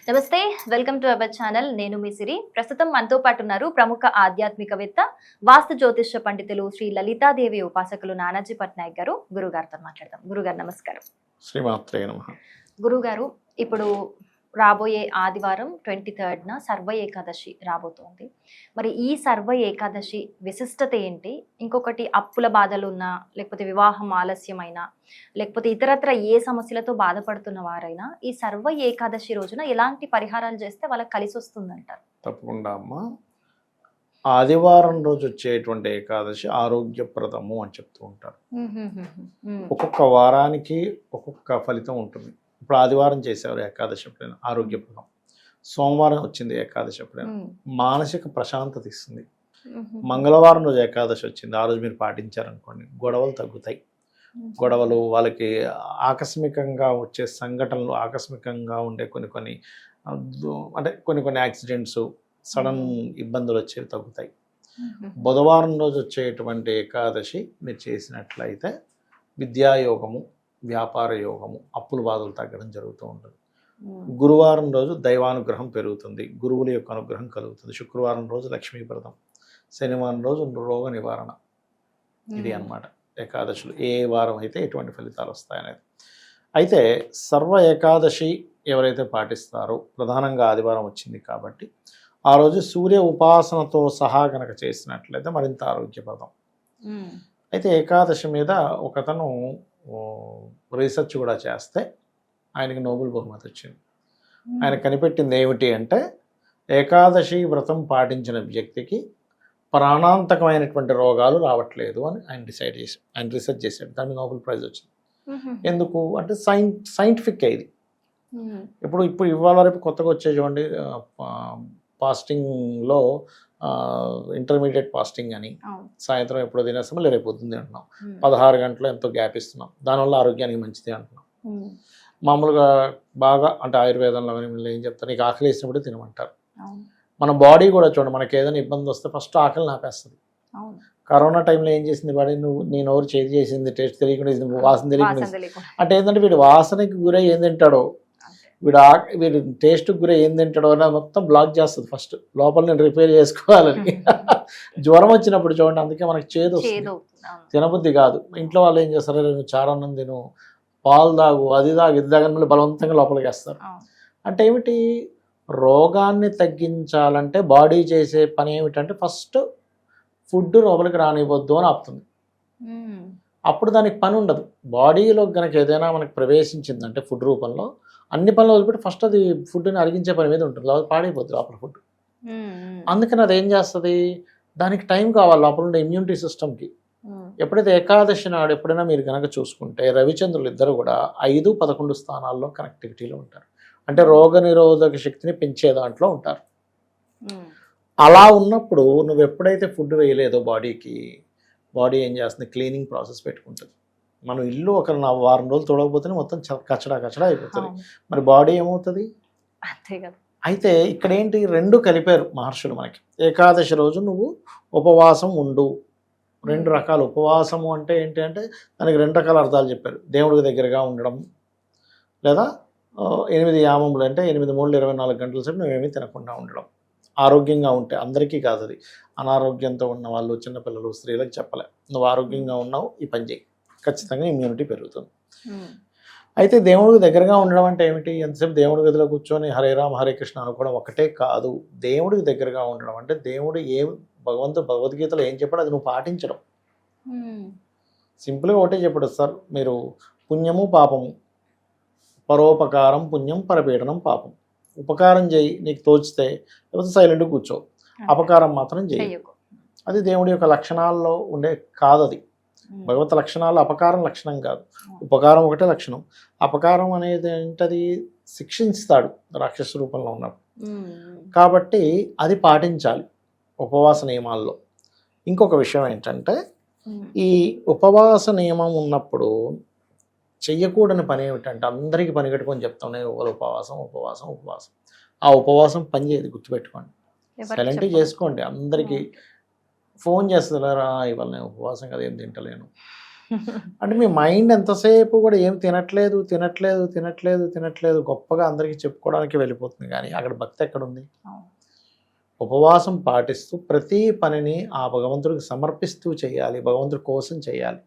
నమస్తే, welcome to our channel. నేను మీ సిరి. ప్రస్తుతం మనతో పాటు ఉన్నారు ప్రముఖ ఆధ్యాత్మికవేత్త, వాస్తు జ్యోతిష్య పండితులు శ్రీ లలితాదేవి ఉపాసకులు నానాజీ పట్నాయక్ గారు. గురుగారితో మాట్లాడదాం. గురుగారు నమస్కారం. శ్రీమాత్రే నమః. గురుగారు, ఇప్పుడు రాబోయే ఆదివారం 23న సర్వ ఏకాదశి రాబోతోంది. మరి ఈ సర్వ ఏకాదశి విశిష్టత ఏంటి? ఇంకొకటి, అప్పుల బాధలు ఉన్నా, లేకపోతే వివాహం ఆలస్యమైనా, లేకపోతే ఇతరత్ర ఏ సమస్యలతో బాధపడుతున్న వారైనా ఈ సర్వ ఏకాదశి రోజున ఎలాంటి పరిహారాలు చేస్తే వాళ్ళకి కలిసి వస్తుందంటారు? తప్పకుండా అమ్మా. ఆదివారం రోజు వచ్చేటువంటి ఏకాదశి ఆరోగ్యప్రదము అని చెప్తూ ఉంటారు. ఒక్కొక్క వారానికి ఒక్కొక్క ఫలితం ఉంటుంది. ఇప్పుడు ఆదివారం చేసేవారు ఏకాదశి ఎప్పుడైనా ఆరోగ్యప్రదం, సోమవారం వచ్చింది ఏకాదశి ఎప్పుడైనా మానసిక ప్రశాంతత ఇస్తుంది, మంగళవారం రోజు ఏకాదశి వచ్చింది ఆ రోజు మీరు పాటించారనుకోండి గొడవలు తగ్గుతాయి. గొడవలు, వాళ్ళకి ఆకస్మికంగా వచ్చే సంఘటనలు, ఆకస్మికంగా ఉండే కొన్ని యాక్సిడెంట్స్, సడన్ ఇబ్బందులు వచ్చేవి తగ్గుతాయి. బుధవారం రోజు వచ్చేటువంటి ఏకాదశి మీరు చేసినట్లయితే విద్యాయోగము, వ్యాపార యోగము, అప్పుల బాధలు తగ్గడం జరుగుతూ ఉంటుంది. గురువారం రోజు దైవానుగ్రహం పెరుగుతుంది, గురువుల యొక్క అనుగ్రహం కలుగుతుంది. శుక్రవారం రోజు లక్ష్మీప్రదం, శనివారం రోజు రోగ నివారణ. ఇది అన్నమాట ఏకాదశులు. ఏ వారం అయితే ఎటువంటి ఫలితాలు వస్తాయనేది. అయితే సర్వ ఏకాదశి ఎవరైతే పాటిస్తారో, ప్రధానంగా ఆదివారం వచ్చింది కాబట్టి ఆ రోజు సూర్య ఉపాసనతో సహా కనుక చేసినట్లయితే మరింత ఆరోగ్యప్రదం. అయితే ఏకాదశి మీద ఒకతను రీసెర్చ్ కూడా చేస్తే ఆయనకి నోబెల్ బహుమతి వచ్చింది. ఆయన కనిపెట్టింది ఏమిటి అంటే, ఏకాదశి వ్రతం పాటించిన వ్యక్తికి ప్రాణాంతకమైనటువంటి రోగాలు రావట్లేదు అని ఆయన రీసెర్చ్ చేశాడు. దానికి నోబెల్ ప్రైజ్ వచ్చింది. ఎందుకు అంటే సైంటిఫిక్ ఇది. ఇప్పుడు ఇవాళ రేపు కొత్తగా వచ్చే చూడండి, ఫాస్టింగ్లో ఇంటర్మీడియట్ ఫాస్టింగ్ అని, సాయంత్రం ఎప్పుడో తినేస్తామో రేపు పొద్దున్న తింటున్నాం, 16 గంటలు ఎంతో గ్యాప్ ఇస్తున్నాం, దానివల్ల ఆరోగ్యానికి మంచిది అంటున్నాం. మామూలుగా బాగా అంటే ఆయుర్వేదంలో ఏం చెప్తారు, నీకు ఆకలి వేసినప్పుడు తినమంటారు. మన బాడీ కూడా చూడండి, మనకి ఏదైనా ఇబ్బంది వస్తే ఫస్ట్ ఆకలి ఆపేస్తుంది. కరోనా టైంలో ఏం చేసింది బాడీ, నీ నోరు చేతి చేసింది, టేస్ట్ తెలియకుండా, వాసన తెలియకుండా. అంటే ఏంటంటే వీడు వాసనకి గురై ఏం తింటాడో, వీడు టేస్ట్కి గురై ఏం తింటాడో అనేది మొత్తం బ్లాక్ చేస్తుంది. ఫస్ట్ లోపల నేను రిపేర్ చేసుకోవాలని. జ్వరం వచ్చినప్పుడు చూడండి, అందుకే మనకి చేదు వస్తుంది, తినబుద్ధి కాదు. ఇంట్లో వాళ్ళు ఏం చేస్తారు, నేను చారన్నం తిను, పాలు తాగు, అది తాగు, ఇది తాగని మళ్ళీ బలవంతంగా లోపలికి వేస్తారు. అంటే ఏమిటి, రోగాన్ని తగ్గించాలంటే బాడీ చేసే పని ఏమిటంటే ఫస్ట్ ఫుడ్ లోపలికి రానివ్వద్దు అని ఆపుతుంది. అప్పుడు దానికి పని ఉండదు. బాడీలో కనుక ఏదైనా మనకి ప్రవేశించిందంటే ఫుడ్ రూపంలో అన్ని పనులు వదిలిపెట్టి ఫస్ట్ అది ఫుడ్ని అరిగించే పని మీద ఉంటుంది, లోపల పాడైపోతుంది లోపల ఫుడ్. అందుకని అది ఏం చేస్తుంది, దానికి టైం కావాలి లోపల ఉండే ఇమ్యూనిటీ సిస్టమ్కి. ఎప్పుడైతే ఏకాదశి నాడు ఎప్పుడైనా మీరు కనుక చూసుకుంటే రవిచంద్రులు ఇద్దరు కూడా 5, 11 స్థానాల్లో కనెక్టివిటీలో ఉంటారు. అంటే రోగ నిరోధక శక్తిని పెంచే దాంట్లో ఉంటారు. అలా ఉన్నప్పుడు నువ్వు ఎప్పుడైతే ఫుడ్ వేయలేదో బాడీ ఏం చేస్తుంది, క్లీనింగ్ ప్రాసెస్ పెట్టుకుంటుంది. మనం ఇల్లు ఒక వారం రోజులు తొడగపోతే మొత్తం కచడా అయిపోతుంది. మరి బాడీ ఏమవుతుంది? అయితే ఇక్కడ ఏంటి, 2 కలిపారు మహర్షులు మనకి. ఏకాదశి రోజు నువ్వు ఉపవాసం ఉండు. 2 రకాల ఉపవాసము అంటే ఏంటి అంటే దానికి 2 రకాల అర్థాలు చెప్పారు. దేవుడికి దగ్గరగా ఉండడం, లేదా 8 యామములు అంటే 8 మూడు 24 గంటల సేపు నువ్వేమీ తినకుండా ఉండడం. ఆరోగ్యంగా ఉంటే, అందరికీ కాదు అది, అనారోగ్యంతో ఉన్న వాళ్ళు, చిన్నపిల్లలు, స్త్రీలకు చెప్పలే. నువ్వు ఆరోగ్యంగా ఉన్నావు, ఈ పని చేయి, ఖచ్చితంగా ఇమ్యూనిటీ పెరుగుతుంది. అయితే దేవుడికి దగ్గరగా ఉండడం అంటే ఏమిటి, ఎంతసేపు దేవుడి గదిలో కూర్చొని హరే రామ హరే కృష్ణ అనుకోవడం ఒకటే కాదు. దేవుడికి దగ్గరగా ఉండడం అంటే దేవుడు భగవద్గీతలో ఏం చెప్పాడు అది నువ్వు పాటించడం. సింపుల్గా ఒకటే చెప్పాడు సార్, మీరు పుణ్యము పాపము, పరోపకారం పుణ్యం, పరపీడనం పాపం. ఉపకారం చేయి నీకు తోచితే, లేకపోతే సైలెంట్గా కూర్చో, అపకారం మాత్రం చేయి. అది దేవుడి యొక్క లక్షణాల్లో ఉండే కాదు. అది భగవత్ లక్షణాలు, అపకారం లక్షణం కాదు, ఉపకారం ఒకటే లక్షణం. అపకారం అనేది ఏంటది, శిక్షిస్తాడు రాక్షస రూపంలో ఉన్నప్పుడు. కాబట్టి అది పాటించాలి ఉపవాస నియమాల్లో. ఇంకొక విషయం ఏంటంటే, ఈ ఉపవాస నియమం ఉన్నప్పుడు చెయ్యకూడని పని ఏమిటంటే, అందరికీ పని కట్టుకొని చెప్తాం నేను ఉపవాసం. ఆ ఉపవాసం పని చేయదు, గుర్తుపెట్టుకోండి. సైలెంట్గా చేసుకోండి. అందరికీ ఫోన్ చేస్తుందిరా, ఇవాళ నేను ఉపవాసం కదా, ఏం తింటలేను, అంటే మీ మైండ్ ఎంతసేపు కూడా ఏం తినట్లేదు తినట్లేదు తినట్లేదు తినట్లేదు గొప్పగా అందరికీ చెప్పుకోవడానికి వెళ్ళిపోతుంది, కానీ అక్కడ భక్తి ఎక్కడుంది? ఉపవాసం పాటిస్తూ ప్రతి పనిని ఆ భగవంతుడికి సమర్పిస్తూ చేయాలి, భగవంతుడి కోసం చేయాలి.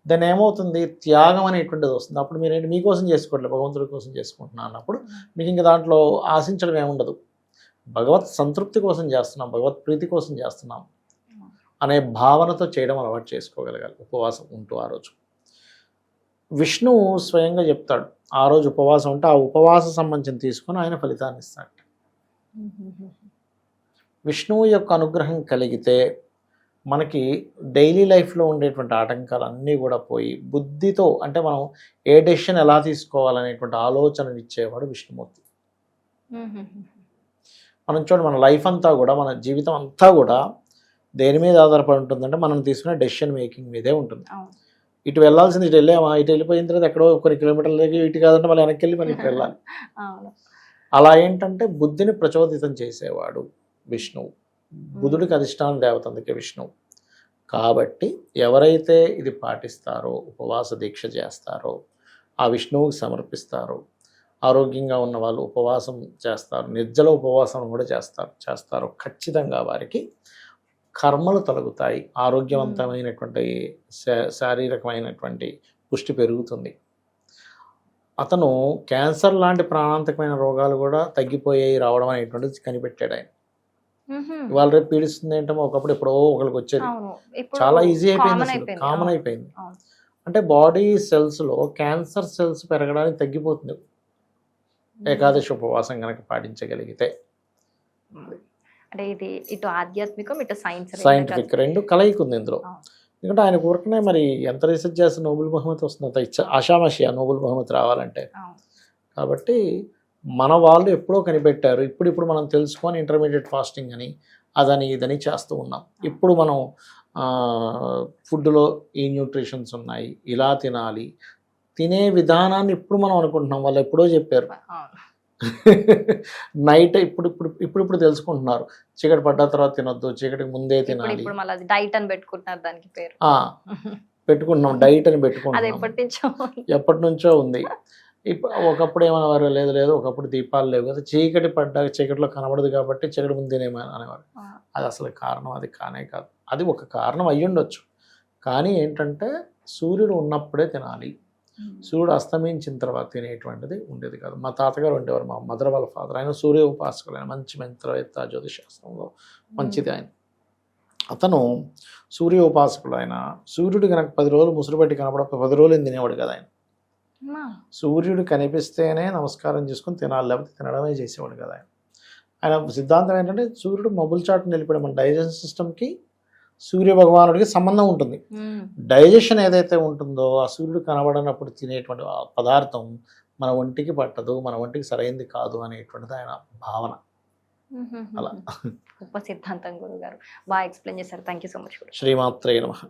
దాన్ని ఏమవుతుంది, త్యాగం అనేటువంటిది వస్తుంది. అప్పుడు మీరేంటి మీకోసం చేసుకోవట్లేదు, భగవంతుడి కోసం చేసుకుంటున్నా అన్నప్పుడు మీకు ఇంకా దాంట్లో ఆశించడం ఏముండదు. భగవత్ సంతృప్తి కోసం చేస్తున్నాం, భగవత్ ప్రీతి కోసం చేస్తున్నాం అనే భావనతో చేయడం అలవాటు చేసుకోగలగాలి ఉపవాసం ఉంటూ. ఆ రోజు విష్ణువు స్వయంగా చెప్తాడు, ఆ రోజు ఉపవాసం ఉంటే ఆ ఉపవాస సంబంధించిన తీసుకొని ఆయన ఫలితాన్ని ఇస్తాడు. విష్ణువు యొక్క అనుగ్రహం కలిగితే మనకి డైలీ లైఫ్లో ఉండేటువంటి ఆటంకాలు అన్నీ కూడా పోయి బుద్ధితో, అంటే మనం ఏ డెసిషన్ ఎలా తీసుకోవాలనేటువంటి ఆలోచనలు ఇచ్చేవాడు విష్ణుమూర్తి. మనం చూడండి, మన లైఫ్ అంతా కూడా, మన జీవితం అంతా కూడా దేని మీద ఆధారపడి ఉంటుందంటే మనం తీసుకునే డెసిషన్ మేకింగ్ మీదే ఉంటుంది. ఇటు వెళ్ళాల్సింది ఇటు వెళ్ళామా, ఇటు వెళ్ళిపోయిన తర్వాత ఎక్కడో కొన్ని కిలోమీటర్లకి ఇటు కాదంటే మళ్ళీ వెనక్కి వెళ్ళి మళ్ళీ ఇటు వెళ్ళాలి. అలా ఏంటంటే బుద్ధిని ప్రచోదితం చేసేవాడు విష్ణువు. బుధుడికి అధిష్టాన దేవత అందుకే విష్ణువు. కాబట్టి ఎవరైతే ఇది పాటిస్తారో, ఉపవాస దీక్ష చేస్తారో, ఆ విష్ణువుకి సమర్పిస్తారో, ఆరోగ్యంగా ఉన్న వాళ్ళు ఉపవాసం చేస్తారు, నిర్జల ఉపవాసం కూడా చేస్తారు ఖచ్చితంగా వారికి కర్మలు తొలగుతాయి, ఆరోగ్యవంతమైనటువంటి శారీరకమైనటువంటి పుష్టి పెరుగుతుంది. అతను క్యాన్సర్ లాంటి ప్రాణాంతకమైన రోగాలు కూడా తగ్గిపోయాయి రావడం అనేటువంటిది కనిపెట్టాడు ఆయన. ఇవాళ రేపు పీడిస్తుంది ఏంటో ఒకప్పుడు ఎప్పుడో ఒకరికి వచ్చేది, చాలా ఈజీ అయిపోయింది, అసలు కామన్ అయిపోయింది. అంటే బాడీ సెల్స్లో క్యాన్సర్ సెల్స్ పెరగడానికి తగ్గిపోతుంది ఏకాదశి ఉపవాసం కనుక పాటించగలిగితే. అంటే ఇది ఇటు ఆధ్యాత్మికం ఇటు సైంటిఫిక్ రెండు కలయిక ఉంది ఇందులో. ఎందుకంటే ఆయన ఊరికనే మరి ఎంత రీసెర్చ్ చేస్తే నోబెల్ బహుమతి వస్తుంది, ఆషామాషి ఆ నోబెల్ బహుమతి రావాలంటే. కాబట్టి మన వాళ్ళు ఎప్పుడో కనిపెట్టారు, ఇప్పుడు మనం తెలుసుకొని ఇంటర్మీడియట్ ఫాస్టింగ్ అని అదని ఇదని చేస్తూ ఉన్నాం. ఇప్పుడు మనం ఫుడ్లో ఈ న్యూట్రిషన్స్ ఉన్నాయి, ఇలా తినాలి, తినే విధానాన్ని ఇప్పుడు మనం అనుకుంటున్నాం, వాళ్ళు ఎప్పుడో చెప్పారు. నైట్ ఇప్పుడు తెలుసుకుంటున్నారు, చీకటి పడ్డ తర్వాత తినొద్దు, చీకటికి ముందే తినాలి, డైట్ అని పెట్టుకుంటున్నారు, దానికి పేరు పెట్టుకుంటున్నాం, డైట్ అని పెట్టుకుంటున్నాం, ఎప్పటి నుంచో ఉంది. ఒకప్పుడు ఏమనేవారు, లేదు ఒకప్పుడు దీపాలు లేవు కదా, చీకటిలో కనబడదు కాబట్టి చీకటి ముందు తినేమని అనేవారు. అది అసలు కారణం అది కానే కాదు. అది ఒక కారణం అయ్యుండొచ్చు, కానీ ఏంటంటే సూర్యుడు ఉన్నప్పుడే తినాలి, సూర్యుడు అస్తమించిన తర్వాత తినేటువంటిది ఉండేది కాదు. మా తాతగారు ఉండేవారు, మా మదర్ వాళ్ళ ఫాదర్, ఆయన సూర్య ఉపాసకులు, ఆయన మంచి మంత్రవేత్త, జ్యోతిశాస్త్రంలో మంచిది ఆయన. అతను సూర్య ఉపాసకులు. ఆయన సూర్యుడు కనుక 10 రోజులు ముసురుబట్టి కనపడ 10 రోజులు తినేవాడు కదా ఆయన. సూర్యుడు కనిపిస్తేనే నమస్కారం చేసుకుని తినాలి, లేకపోతే తినడమే చేసేవాడు కదా ఆయన. ఆయన సిద్ధాంతం ఏంటంటే సూర్యుడు మబ్బుల చాటును నిలిపడం, మన డైజెషన్ సిస్టమ్కి సూర్య భగవానుడికి సంబంధం ఉంటుంది. డైజెషన్ ఏదైతే ఉంటుందో ఆ సూర్యుడు కనబడినప్పుడు తినేటువంటి పదార్థం మన ఒంటికి పట్టదు, మన ఒంటికి సరైనది కాదు అనేటువంటిది ఆయన భావన. అలా గొప్ప సిద్ధాంతం గురుగారు, బాగా ఎక్స్ప్లెయిన్ చేశారు. Thank you so much. శ్రీమాత్రే నమః.